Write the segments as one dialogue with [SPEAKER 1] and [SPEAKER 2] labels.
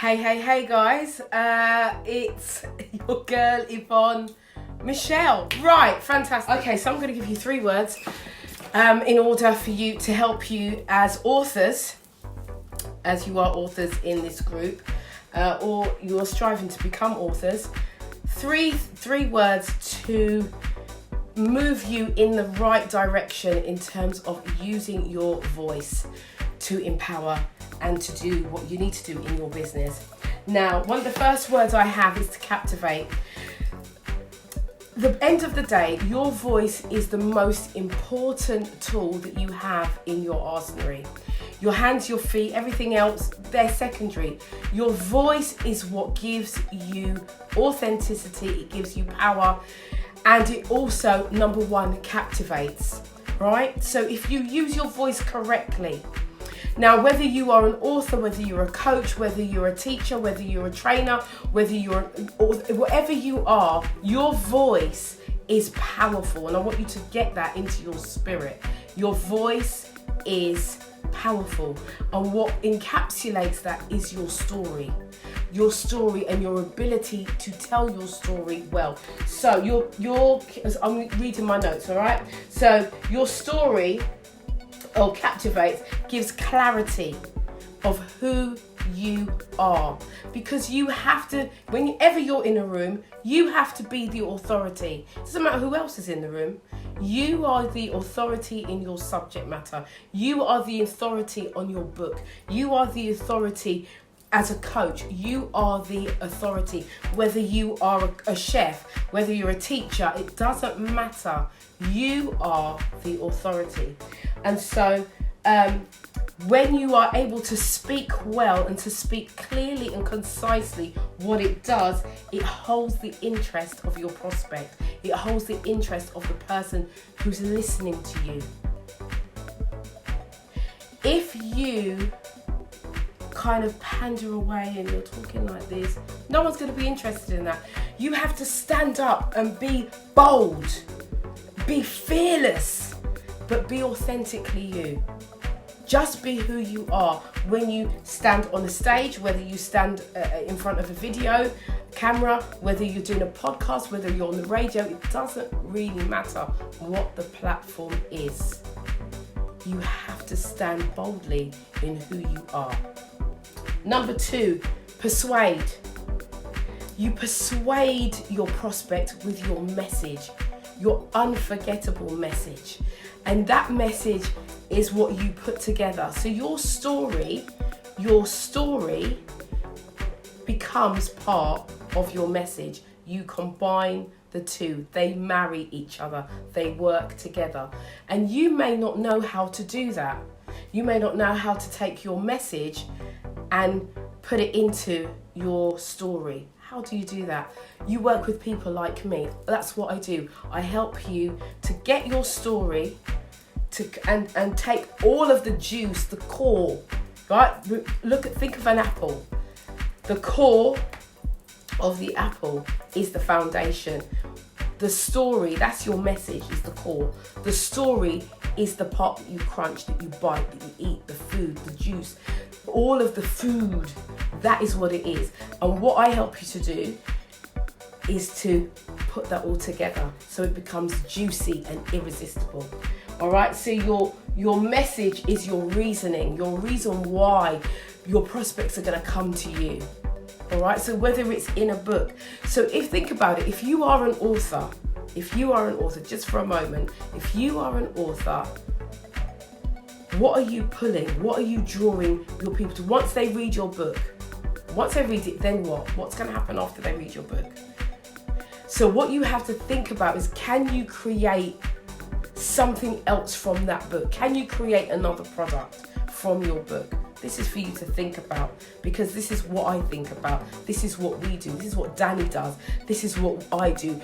[SPEAKER 1] Hey guys, it's your girl Yvonne Michele. Right, fantastic. Okay, so I'm going to give you 3 words in order for you to help you as authors, as you are authors in this group, or you are striving to become authors. Three words to move you in the right direction in terms of using your voice to empower and to do what you need to do in your business. Now, one of the first words I have is to captivate. The end of the day, your voice is the most important tool that you have in your arsenal. Your hands, your feet, everything else, they're secondary. Your voice is what gives you authenticity, it gives you power, and it also, number 1, captivates, right? So if you use your voice correctly, now, whether you are an author, whether you're a coach, whether you're a teacher, whether you're a trainer, whatever you are, your voice is powerful. And I want you to get that into your spirit. Your voice is powerful. And what encapsulates that is your story. Your story and your ability to tell your story well. So I'm reading my notes, all right? So your story, or captivate, gives clarity of who you are, because you have to, whenever you're in a room, you have to be the authority. It doesn't matter who else is in the room. You are the authority in your subject matter. You are the authority on your book. You are the authority as a coach. You are the authority. Whether you are a chef, whether you're a teacher, it doesn't matter. You are the authority. And so when you are able to speak well and to speak clearly and concisely, what it does, it holds the interest of your prospect. It holds the interest of the person who's listening to you. If you kind of pander away and you're talking like this, no one's going to be interested in that. You have to stand up and be bold, be fearless, but be authentically you. Just be who you are when you stand on a stage, whether you stand in front of a video camera, whether you're doing a podcast, whether you're on the radio. It doesn't really matter what the platform is. You have to stand boldly in who you are. Number 2, persuade. You persuade your prospect with your message, your unforgettable message. And that message is what you put together. So your story becomes part of your message. You combine the two. They marry each other. They work together. And you may not know how to do that. You may not know how to take your message and put it into your story. How do you do that? You work with people like me. That's what I do. I help you to get your story and take all of the juice, the core, right? Think of an apple. The core of the apple is the foundation. The story, that's your message, is the core. The story is the part that you crunch, that you bite, that you eat, the food, the juice, all of the food. That is what it is. And what I help you to do is to put that all together so it becomes juicy and irresistible. All right, so your message is your reasoning, your reason why your prospects are going to come to you. All right, so whether it's in a book. So think about it, if you are an author, just for a moment, if you are an author, what are you pulling? What are you drawing your people to? Once they read your book, once they read it, then what? What's going to happen after they read your book? So what you have to think about is, can you create something else from that book? Can you create another product from your book? This is for you to think about, because this is what I think about. This is what we do. This is what Danny does. This is what I do.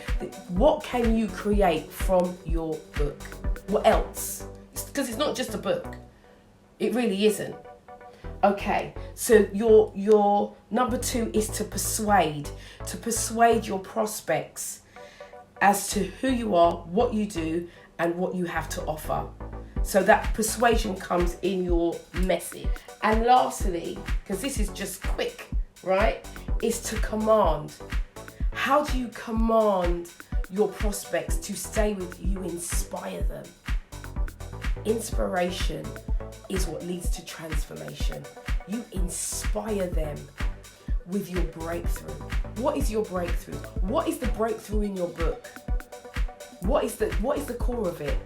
[SPEAKER 1] What can you create from your book? What else? Because it's not just a book. It really isn't. Okay, so your number 2 is to persuade your prospects as to who you are, what you do, and what you have to offer. So that persuasion comes in your message. And lastly, because this is just quick, right, is to command. How do you command your prospects to stay with you? Inspire them. Inspiration is what leads to transformation. You inspire them with your breakthrough. What is your breakthrough? What is the breakthrough in your book? What is the core of it?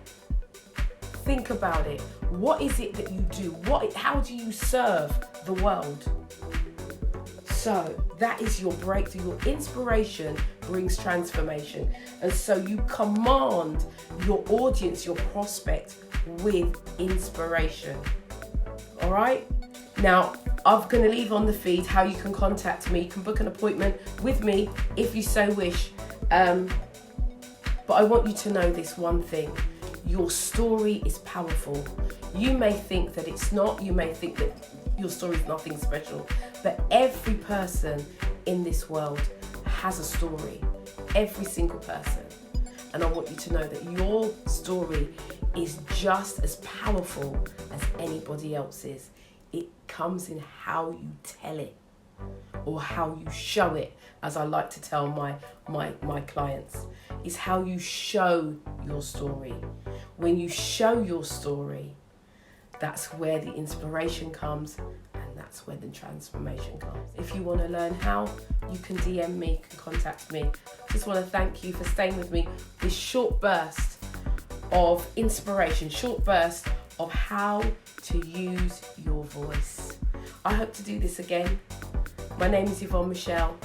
[SPEAKER 1] Think about it. What is it that you do? How do you serve the world? So that is your breakthrough. Your inspiration brings transformation. And so you command your audience, your prospect, with inspiration. All right? Now, I'm going to leave on the feed how you can contact me. You can book an appointment with me if you so wish. But I want you to know this one thing. Your story is powerful. You may think that it's not. You may think that your story is nothing special. But every person in this world has a story. Every single person. And I want you to know that your story is just as powerful as anybody else's. It comes in how you tell it, or how you show it, as I like to tell my clients. It's how you show your story. When you show your story, that's where the inspiration comes, and that's where the transformation comes. If you want to learn how, you can DM me, you can contact me. Just want to thank you for staying with me. This short burst of inspiration, short burst of how to use your voice. I hope to do this again. My name is Yvonne Michele.